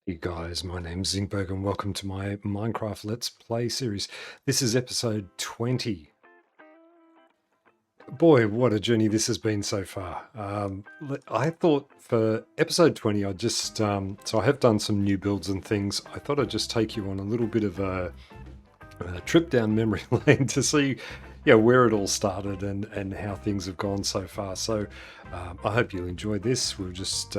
Hey guys, my name's Zinc and welcome to my Minecraft Let's Play series. This is episode 20. Boy, what a journey this has been so far. I thought for episode 20, so I have done some new builds and things. I thought I'd just take you on a little bit of a trip down memory lane to see where it all started and how things have gone so far. So I hope you'll enjoy this. We'll just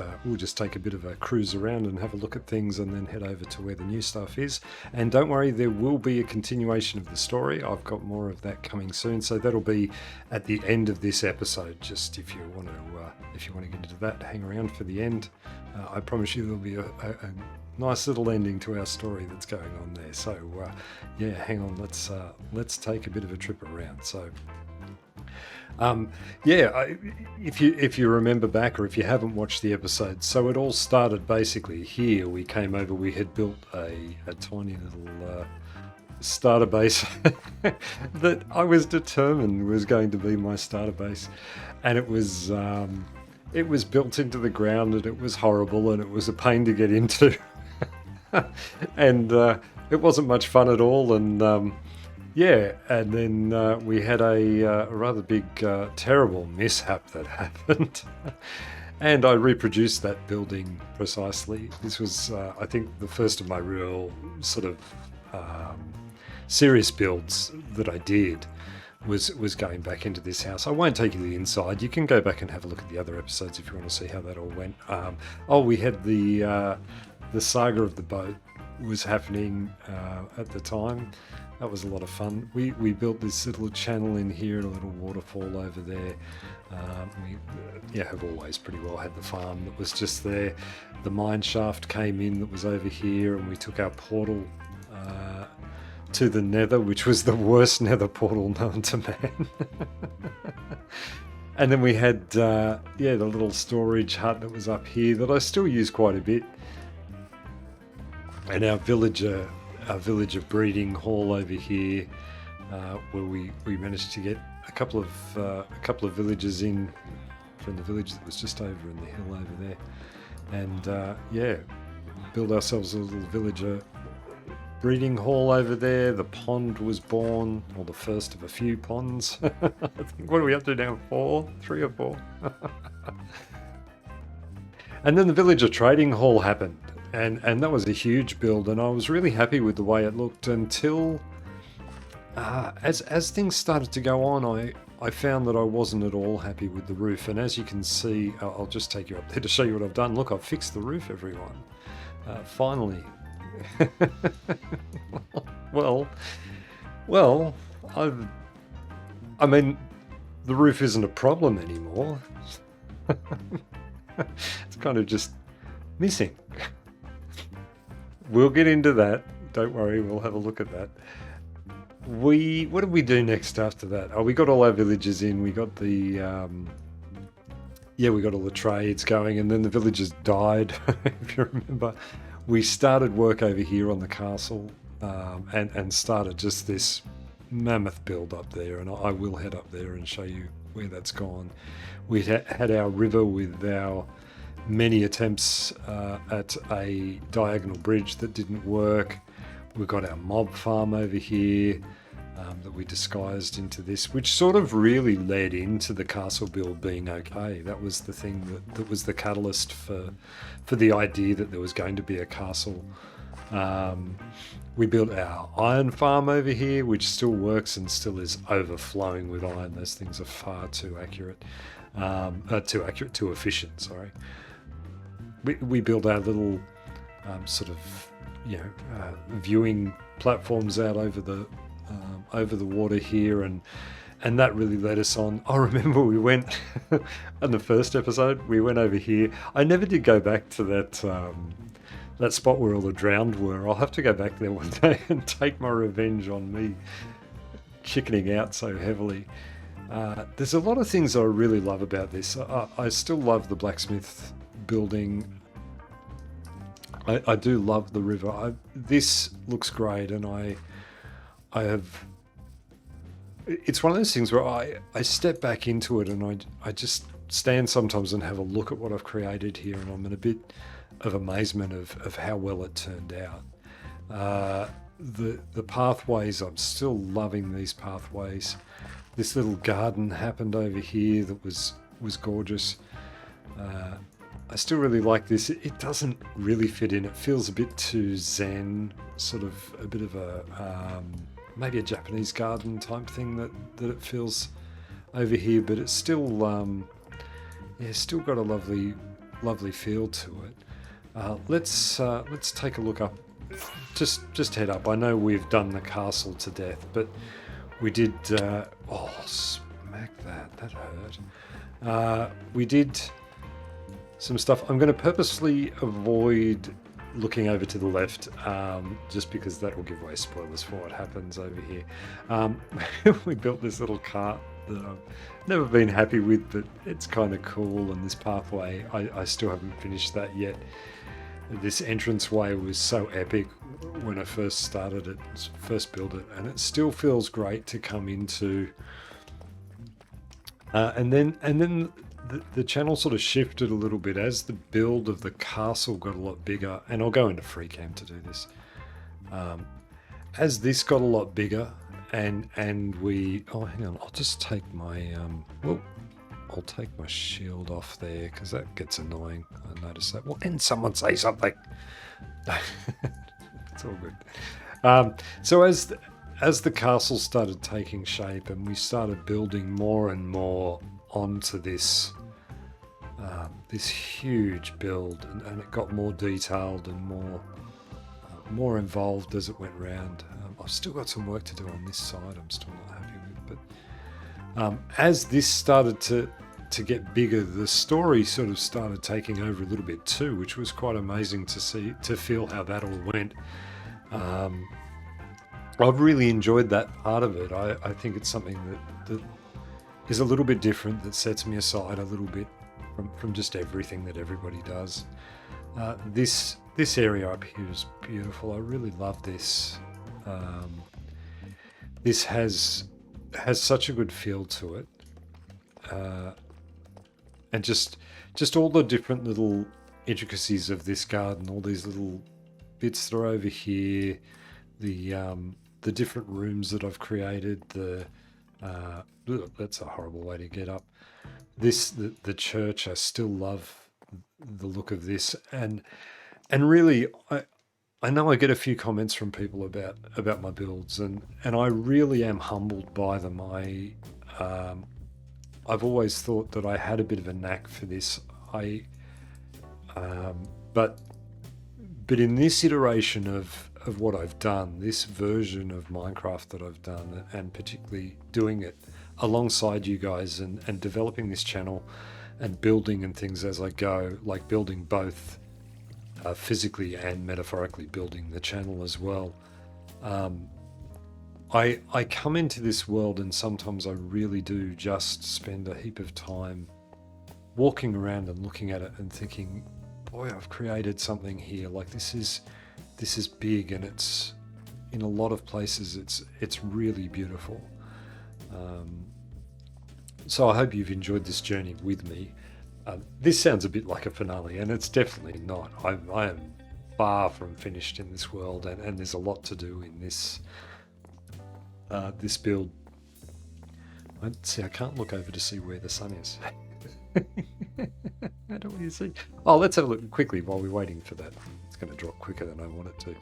take a bit of a cruise around and have a look at things and then head over to where the new stuff is. And don't worry, there will be a continuation of the story. I've got more of that coming soon, so that'll be at the end of this episode. Just if you want to get into that, hang around for the end. I promise you there'll be a nice little ending to our story that's going on there. So yeah, hang on, let's take a bit of a trip around. So if you remember back, or if you haven't watched the episode, so it all started basically here. We came over, we had built a tiny little starter base that I was determined was going to be my starter base, and it was built into the ground, and it was horrible, and it was a pain to get into. And it wasn't much fun at all, and and then we had a rather big terrible mishap that happened. And I reproduced that building precisely. This was I think the first of my real sort of serious builds that I did was going back into this house. I won't take you to the inside. You can go back and have a look at the other episodes if you want to see how that all went. We had the saga of the boat was happening at the time. That was a lot of fun. We built this little channel in here and a little waterfall over there. We have always pretty well had the farm that was just there. The mine shaft came in that was over here, and we took our portal to the nether, which was the worst nether portal known to man. And then we had the little storage hut that was up here that I still use quite a bit. And our villager breeding hall over here, where we managed to get a couple of villagers in from the village that was just over in the hill over there, and build ourselves a little villager breeding hall over there. The pond was born, or the first of a few ponds. I think, what are we up to now? 3 or 4. And then the villager trading hall happened. And that was a huge build, and I was really happy with the way it looked until as things started to go on, I found that I wasn't at all happy with the roof. And as you can see, I'll just take you up there to show you what I've done. Look, I've fixed the roof, everyone. Finally. well, I mean, the roof isn't a problem anymore. It's kind of just missing. We'll get into that. Don't worry, we'll have a look at that. What did we do next after that? Oh, we got all our villagers in. We got we got all the trades going, and then the villagers died. If you remember, we started work over here on the castle, and started just this mammoth build up there. And I will head up there and show you where that's gone. We had our river with our many attempts at a diagonal bridge that didn't work. We've got our mob farm over here that we disguised into this, which sort of really led into the castle build being okay. That was the thing that was the catalyst for the idea that there was going to be a castle. We built our iron farm over here, which still works and still is overflowing with iron. Those things are far too accurate. Too efficient, sorry. We built our little viewing platforms out over the water here, and that really led us on. I remember we went on the first episode. We went over here. I never did go back to that spot where all the drowned were. I'll have to go back there one day and take my revenge on me chickening out so heavily. There's a lot of things I really love about this. I still love the blacksmith building. I do love the river. This looks great, and I have... It's one of those things where I step back into it, and I just stand sometimes and have a look at what I've created here, and I'm in a bit of amazement of how well it turned out. The pathways, I'm still loving these pathways. This little garden happened over here that was gorgeous. I still really like this. It doesn't really fit in. It feels a bit too zen, sort of a bit of a maybe a Japanese garden type thing that it feels over here, but it's still still got a lovely feel to it. Let's take a look up. Just head up. I know we've done the castle to death, but we did. Oh, smack that! That hurt. We did some stuff. I'm going to purposely avoid looking over to the left, just because that will give away spoilers for what happens over here. We built this little cart that I've never been happy with, but it's kind of cool, and this pathway, I still haven't finished that yet. This entranceway was so epic when I first started it, first built it, and it still feels great to come into. And then the channel sort of shifted a little bit as the build of the castle got a lot bigger, and I'll go into free cam to do this. As this got a lot bigger, and we, oh hang on, I'll just take my I'll take my shield off there because that gets annoying. I noticed that. Well, can someone say something? It's all good. So as the castle started taking shape and we started building more and more onto this this huge build, and it got more detailed and more involved as it went round. I've still got some work to do on this side. I'm still not happy with, but as this started to get bigger, the story sort of started taking over a little bit too, which was quite amazing to feel how that all went. I've really enjoyed that part of it. I think it's something that is a little bit different, that sets me aside a little bit from just everything that everybody does. This area up here is beautiful. I really love this. This has such a good feel to it, and just all the different little intricacies of this garden, all these little bits that are over here, the different rooms that I've created. That's a horrible way to get up. The church, I still love the look of this, and really I know I get a few comments from people about my builds, and I really am humbled by them. I've always thought that I had a bit of a knack for this. But in this iteration of what I've done, this version of Minecraft that I've done, and particularly doing it alongside you guys and developing this channel and building and things as I go, like building both physically and metaphorically, building the channel as well. I come into this world, and sometimes I really do just spend a heap of time walking around and looking at it and thinking, boy, I've created something here. Like this is big, and it's in a lot of places it's really beautiful. So I hope you've enjoyed this journey with me. This sounds a bit like a finale, and it's definitely not. I am far from finished in this world, and there's a lot to do in this this build. I can't look over to see where the sun is. I don't want you to see. Oh, let's have a look quickly while we're waiting for that. It's going to drop quicker than I want it to.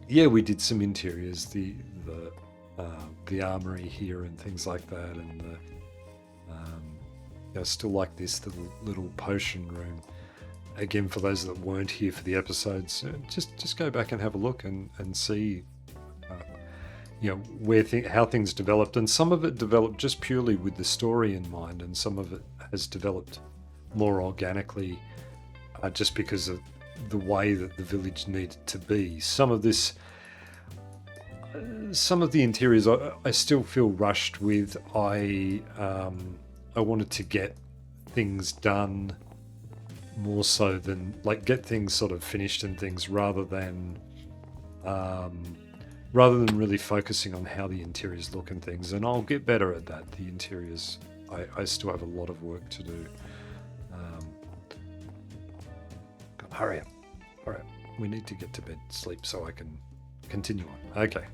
Yeah, we did some interiors, the armory here and things like that, and I still like this little potion room. Again, for those that weren't here for the episodes, just go back and have a look and see, how things developed. And some of it developed just purely with the story in mind, and some of it has developed more organically, just because of the way that the village needed to be. Some of the interiors I still feel rushed with. I wanted to get things done more so than get things sort of finished and things, rather than really focusing on how the interiors look and things. And I'll get better at that. The interiors, I still have a lot of work to do. hurry up. All right, we need to get to bed, sleep, so I can continue on. Okay.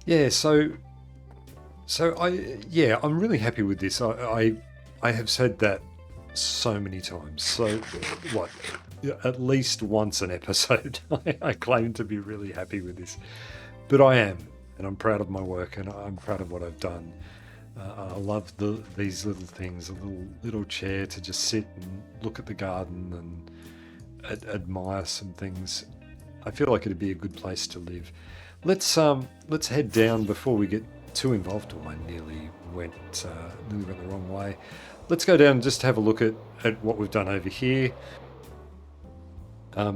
Yeah, I'm really happy with this. I have said that so many times. So what? At least once an episode, I claim to be really happy with this, but I am, and I'm proud of my work, and I'm proud of what I've done. I love these little things, a little chair to just sit and look at the garden and admire some things. I feel like it'd be a good place to live. Let's head down before we get too involved. Oh, I nearly went the wrong way. Let's go down and just have a look at what we've done over here.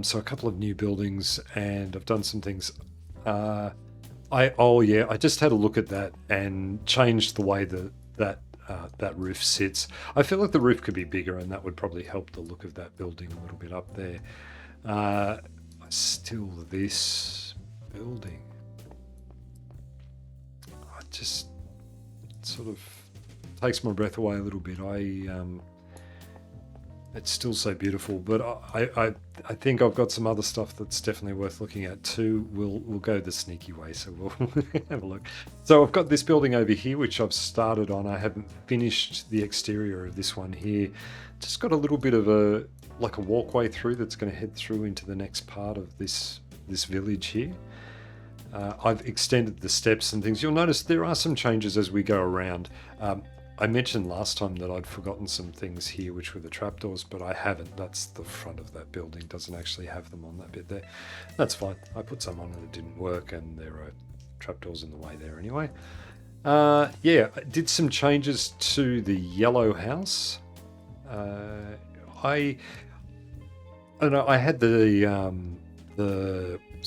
So a couple of new buildings, and I've done some things. I just had a look at that and changed the way that roof sits. I feel like the roof could be bigger, and that would probably help the look of that building a little bit up there. Still, this building, I just sort of takes my breath away a little bit. It's still so beautiful, but I think I've got some other stuff that's definitely worth looking at too. We'll go the sneaky way, so we'll have a look. So I've got this building over here, which I've started on. I haven't finished the exterior of this one here. Just got a little bit of a walkway through that's going to head through into the next part of this village here. I've extended the steps and things. You'll notice there are some changes as we go around. I mentioned last time that I'd forgotten some things here, which were the trapdoors, but I haven't. That's the front of that building. Doesn't actually have them on that bit there. That's fine. I put some on and it didn't work, and there are trapdoors in the way there anyway. I did some changes to the yellow house. I don't know. I had is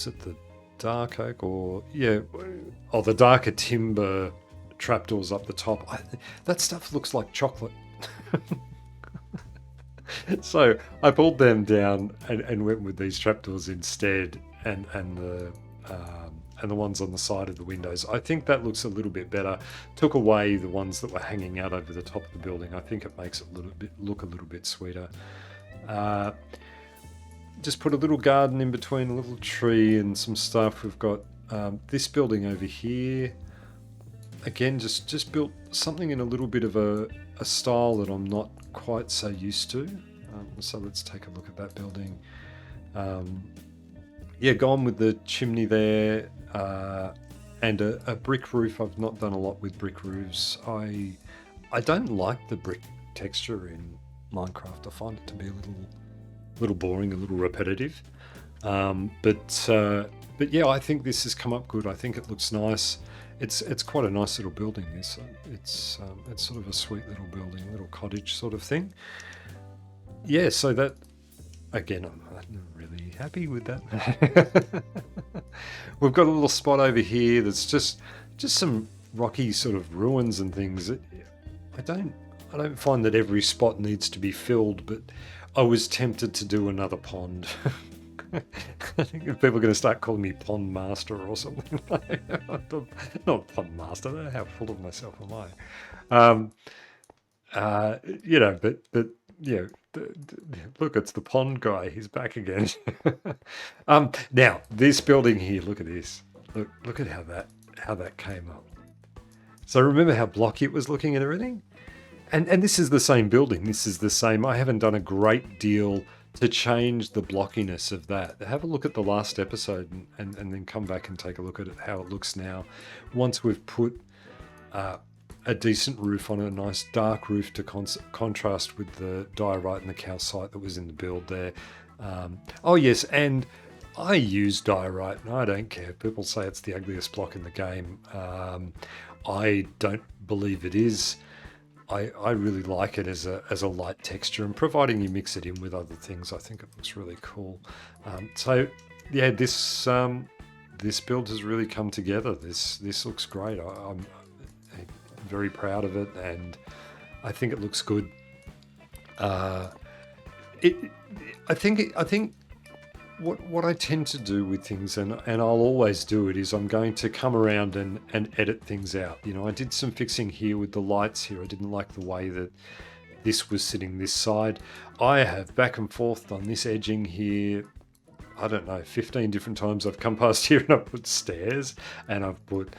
it the dark oak the darker timber trapdoors up the top. That stuff looks like chocolate. So I pulled them down and went with these trapdoors instead, and the ones on the side of the windows. I think that looks a little bit better. Took away the ones that were hanging out over the top of the building. I think it makes it look a little bit sweeter. Just put a little garden in between, a little tree and some stuff. We've got this building over here. Again, just built something in a little bit of a style that I'm not quite so used to. So let's take a look at that building. Gone with the chimney there, and a brick roof. I've not done a lot with brick roofs. I don't like the brick texture in Minecraft. I find it to be a little boring, a little repetitive. But I think this has come up good. I think it looks nice. It's quite a nice little building. It's sort of a sweet little building, little cottage sort of thing. Yeah, so that, again, I'm really happy with that. We've got a little spot over here that's just some rocky sort of ruins and things. I don't find that every spot needs to be filled, but I was tempted to do another pond. I think people are going to start calling me Pond Master or something. Not Pond Master. How full of myself am I? Look, it's the pond guy. He's back again. Now this building here. Look at this. Look at how that came up. So remember how blocky it was looking and everything. And this is the same building. This is the same. I haven't done a great deal to change the blockiness of that. Have a look at the last episode and then come back and take a look at it, how it looks now. Once we've put a decent roof on, a nice dark roof to contrast with the diorite and the calcite that was in the build there. Yes, and I use diorite and I don't care. People say it's the ugliest block in the game. I don't believe it is. I really like it as a light texture, and providing you mix it in with other things, I think it looks really cool. This build has really come together. This looks great. I'm very proud of it, and I think it looks good. I think what I tend to do with things, and I'll always do it, is I'm going to come around and edit things out. I did some fixing here with the lights here. I didn't like the way that this was sitting this side. I have back and forth on this edging here, I don't know, 15 different times I've come past here and I've put stairs and I've put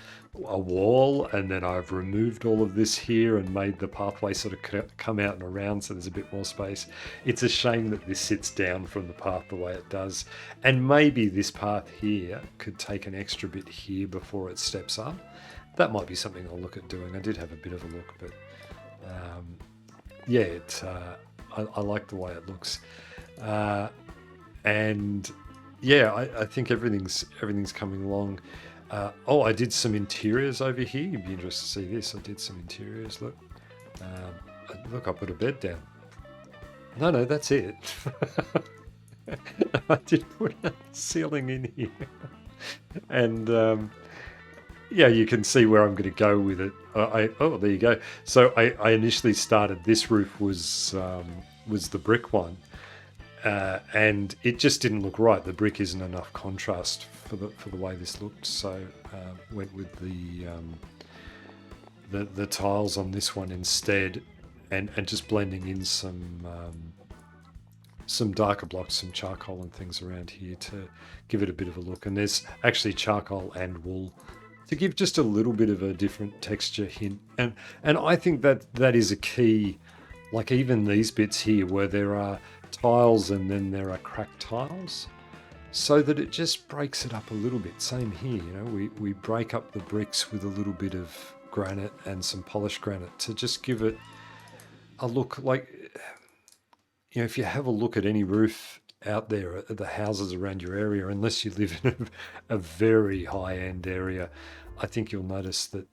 a wall, and then I've removed all of this here and made the pathway sort of come out and around so there's a bit more space. It's a shame that this sits down from the path the way it does. And maybe this path here could take an extra bit here before it steps up. That might be something I'll look at doing. I did have a bit of a look, but yeah, I like the way it looks. And yeah, I think everything's coming along. I did some interiors over here. You'd be interested to see this. I did some interiors. Look, look, I put a bed down. No, that's it. I did put a ceiling in here, and yeah, you can see where I'm going to go with it. Oh, there you go. So I initially started, this roof was the brick one. And it just didn't look right. The brick isn't enough contrast for the way this looked, so went with the tiles on this one instead, and just blending in some darker blocks, some charcoal and things around here to give it a bit of a look. And there's actually charcoal and wool to give just a little bit of a different texture hint. And I think that is a key. Like even these bits here where there are tiles and then there are cracked tiles, so that it just breaks it up a little bit. Same here, you know, we break up the bricks with a little bit of granite and some polished granite to just give it a look. Like, you know, if you have a look at any roof out there at the houses around your area, unless you live in a very high-end area, I think you'll notice that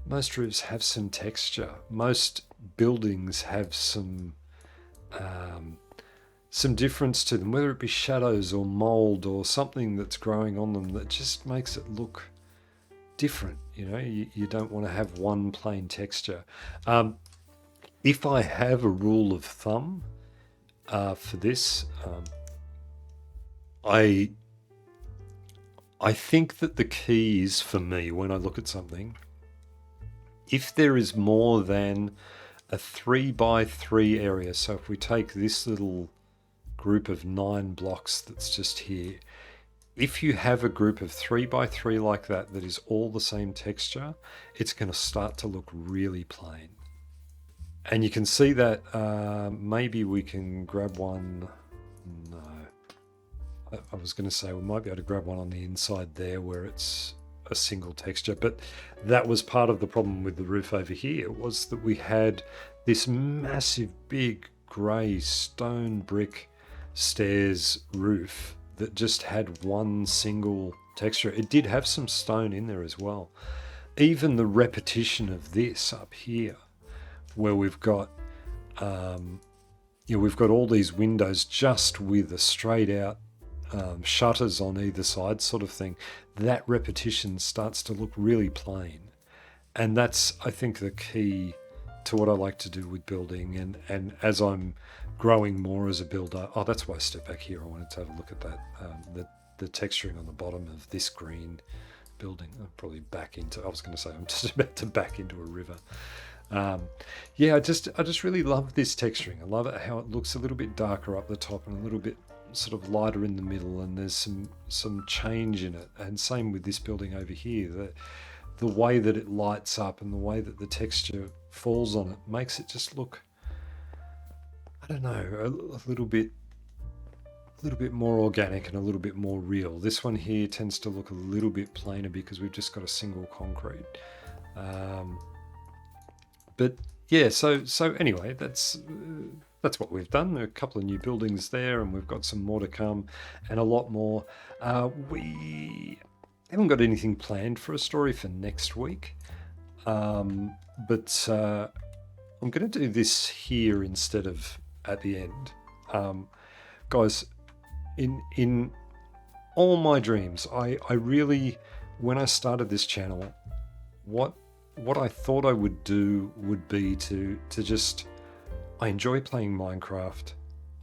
most roofs have some texture. Most buildings have some difference to them, whether it be shadows or mold or something that's growing on them that just makes it look different. You know, you don't want to have one plain texture. If I have a rule of thumb for this, I think that the key is, for me, when I look at something, if there is more than a 3x3 area, so if we take this little group of 9 blocks that's just here, if you have a group of 3x3 like that is all the same texture, it's going to start to look really plain. And you can see that. Maybe we can grab one. No, I was going to say we might be able to grab one on the inside there where it's a single texture, but that was part of the problem with the roof over here, was that we had this massive big grey stone brick stairs roof that just had one single texture. It did have some stone in there as well. Even the repetition of this up here, where we've got we've got all these windows just with a straight out shutters on either side sort of thing, that repetition starts to look really plain. And that's, I think, the key to what I like to do with building. And as I'm growing more as a builder, that's why I stepped back here. I wanted to have a look at that, the texturing on the bottom of this green building. I'm probably back into, I was going to say, I'm just about to back into a river. Yeah, I just really love this texturing. I love it how it looks a little bit darker up the top and a little bit sort of lighter in the middle, and there's some change in it. And same with this building over here, the way that it lights up and the way that the texture falls on it makes it just look, I don't know, a little bit more organic and a little bit more real. This one here tends to look a little bit plainer because we've just got a single concrete. But yeah, so anyway, that's what we've done. There are a couple of new buildings there, and we've got some more to come, and a lot more. We haven't got anything planned for a story for next week, but I'm going to do this here instead of at the end. Guys, in all my dreams, I really, when I started this channel, what I thought I would do would be to just, I enjoy playing Minecraft.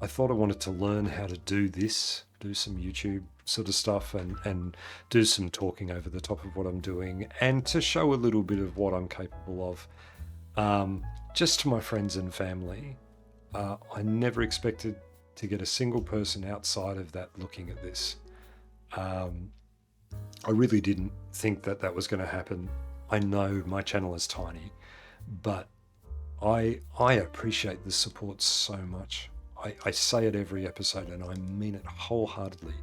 I thought I wanted to learn how to do this, do some YouTube sort of stuff, and do some talking over the top of what I'm doing, and to show a little bit of what I'm capable of, just to my friends and family. I never expected to get a single person outside of that looking at this. I really didn't think that that was going to happen. I know my channel is tiny, but I appreciate the support so much. I say it every episode and I mean it wholeheartedly.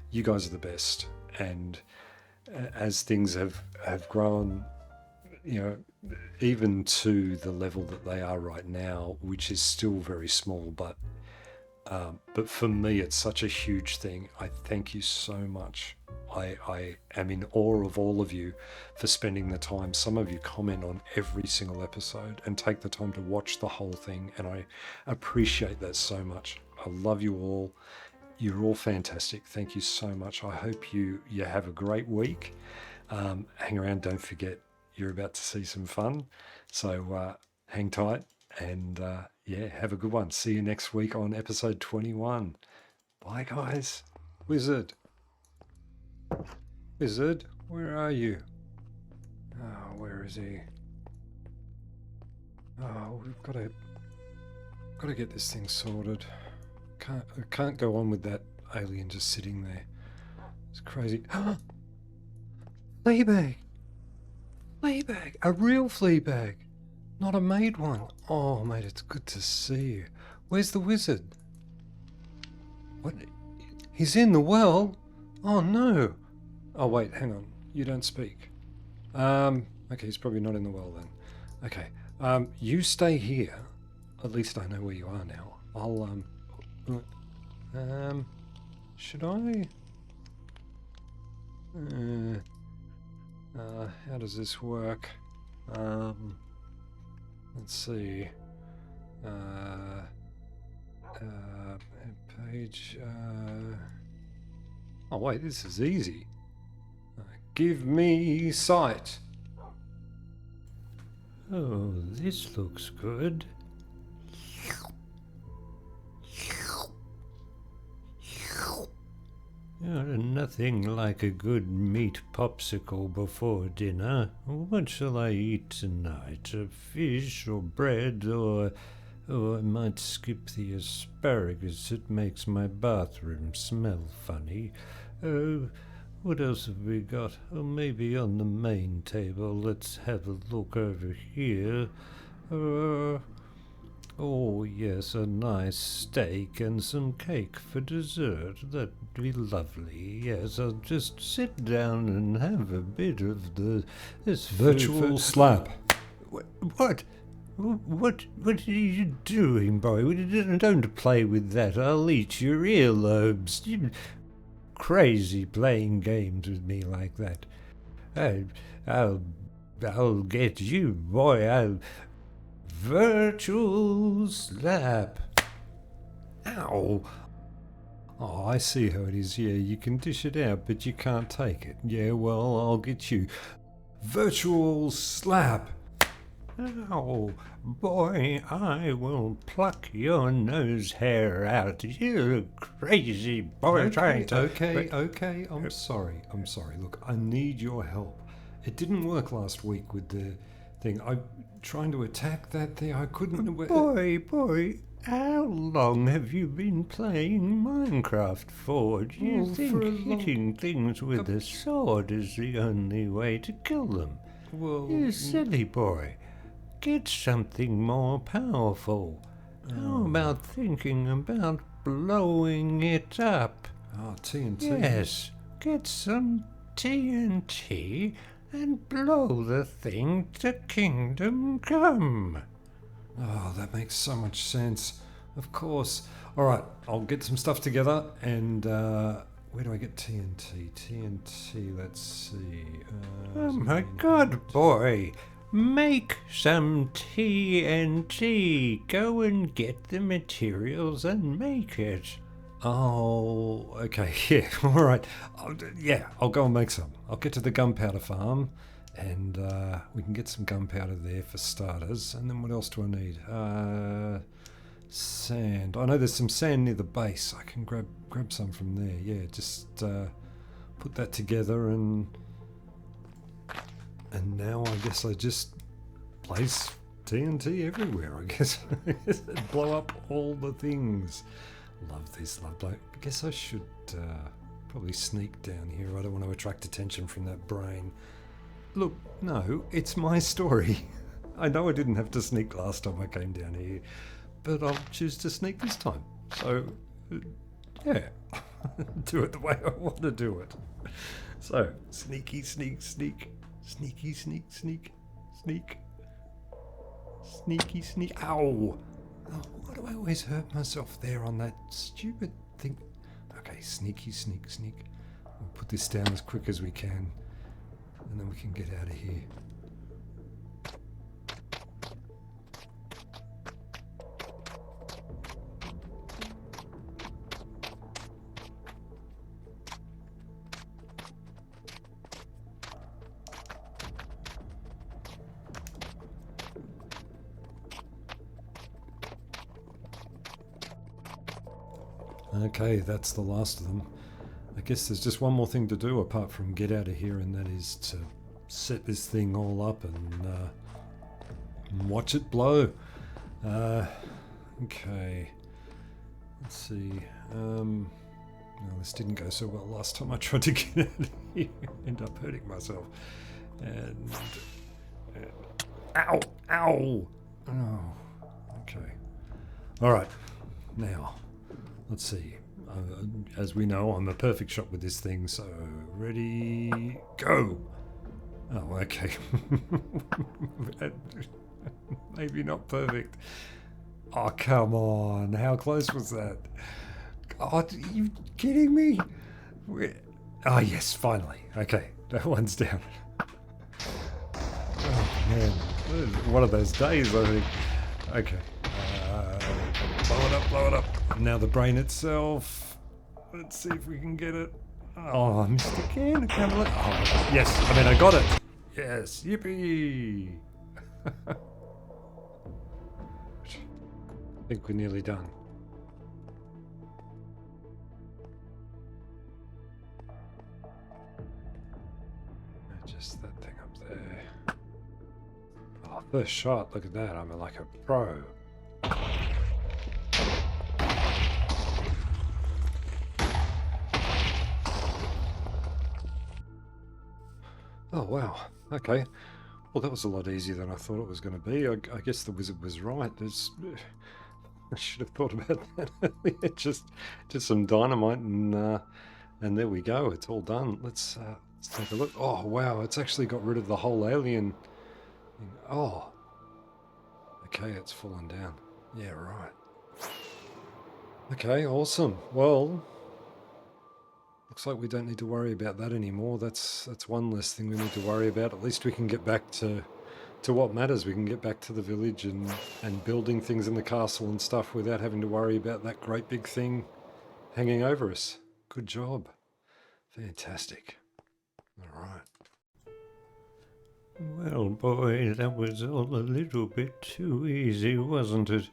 You guys are the best. And as things have grown, you know, even to the level that they are right now, which is still very small, but for me, it's such a huge thing. I thank you so much. I am in awe of all of you for spending the time. Some of you comment on every single episode and take the time to watch the whole thing, and I appreciate that so much. I love you all. You're all fantastic. Thank you so much. I hope you have a great week. Hang around. Don't forget, you're about to see some fun. So hang tight and yeah, have a good one. See you next week on episode 21. Bye, guys. Wizard, where are you? Oh, where is he? Oh, we've got to get this thing sorted. I can't go on with that alien just sitting there. It's crazy. Fleabag! Fleabag! A real Fleabag! Not a made one. Oh, mate, it's good to see you. Where's the wizard? What? He's in the well? Oh, no. Oh, wait, hang on. You don't speak. Okay, he's probably not in the well then. Okay, you stay here. At least I know where you are now. I'll, should I? How does this work? Let's see. Page. Oh wait, this is easy. Give me sight. Oh, this looks good. Nothing like a good meat popsicle before dinner. What shall I eat tonight? A fish or bread or I might skip the asparagus. It makes my bathroom smell funny. What else have we got? Oh, maybe on the main table. Let's have a look over here. Oh yes, a nice steak and some cake for dessert. That'd be lovely. Yes, I'll just sit down and have a bit of this Virtual slap. What? What are you doing, boy? Don't play with that. I'll eat your earlobes. You crazy playing games with me like that. I'll get you, boy. Virtual slap. Ow. Oh, I see how it is. Yeah, you can dish it out, but you can't take it. Yeah, well, I'll get you. Virtual slap. Ow, boy, I will pluck your nose hair out. You crazy boy. Okay, I'm sorry. Look, I need your help. It didn't work last week with the thing. I'm trying to attack that thing. I couldn't. Boy, how long have you been playing Minecraft for? Do you think hitting things with a sword is the only way to kill them? Well, you silly boy. Get something more powerful. How about thinking about blowing it up? Oh, TNT. Yes, get some TNT and blow the thing to kingdom come. Oh, that makes so much sense. Of course. All right, I'll get some stuff together and where do I get TNT? TNT, let's see. Oh my God, boy. Make some TNT. Go and get the materials and make it. Oh, okay, yeah, all right. I'll go and make some. I'll get to the gunpowder farm and we can get some gunpowder there for starters. And then what else do I need? Sand. I know there's some sand near the base. I can grab some from there. Yeah, just put that together and now I guess I just place TNT everywhere, I guess. Blow up all the things. Love this, love blow. I guess I should probably sneak down here. I don't want to attract attention from that brain. Look, no, it's my story. I know I didn't have to sneak last time I came down here, but I'll choose to sneak this time. So, yeah, do it the way I want to do it. So, sneaky, sneak, sneak, sneaky, sneak, sneak, sneak, sneaky, sneak. Ow! Oh, why do I always hurt myself there on that stupid thing? Okay, sneaky, sneak, sneak. We'll put this down as quick as we can, and then we can get out of here. Okay, that's the last of them. I guess there's just one more thing to do apart from get out of here, and that is to set this thing all up and watch it blow. Okay, let's see. No, this didn't go so well last time I tried to get out of here. Ended up hurting myself. And ow, ow. Oh, okay. All right, now. Let's see. As we know, I'm a perfect shot with this thing, so ready, go! Oh, okay. Maybe not perfect. Oh, come on. How close was that? Oh, are you kidding me? Oh, yes, finally. Okay, that one's down. Oh, man. One of those days, I think. Okay. Blow it up, blow it up. Now the brain itself. Let's see if we can get it. Oh, I missed again. I can't believe. Oh, yes. I mean, I got it. Yes. Yippee. I think we're nearly done. Just that thing up there. Oh, first shot. Look at that. I'm like a pro. Oh, wow. Okay. Well, that was a lot easier than I thought it was going to be. I guess the wizard was right. I should have thought about that earlier. Just some dynamite and there we go. It's all done. Let's take a look. Oh, wow. It's actually got rid of the whole alien thing. Oh. Okay, it's fallen down. Yeah, right. Okay, awesome. Well, looks like we don't need to worry about that anymore. That's one less thing we need to worry about. At least we can get back to what matters. We can get back to the village and building things in the castle and stuff without having to worry about that great big thing hanging over us. Good job. Fantastic. All right. Well, boy, that was all a little bit too easy, wasn't it?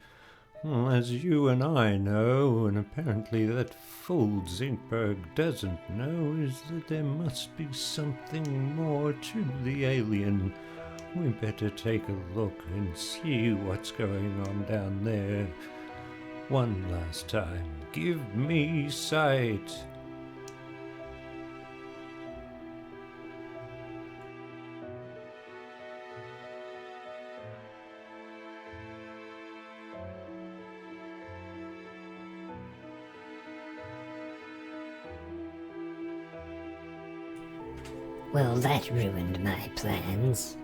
Well, as you and I know, and apparently that fool Zinkberg doesn't know, is that there must be something more to the alien. We better take a look and see what's going on down there. One last time, give me sight. Well, that ruined my plans.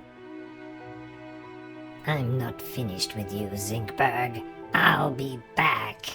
I'm not finished with you, Zinkberg. I'll be back.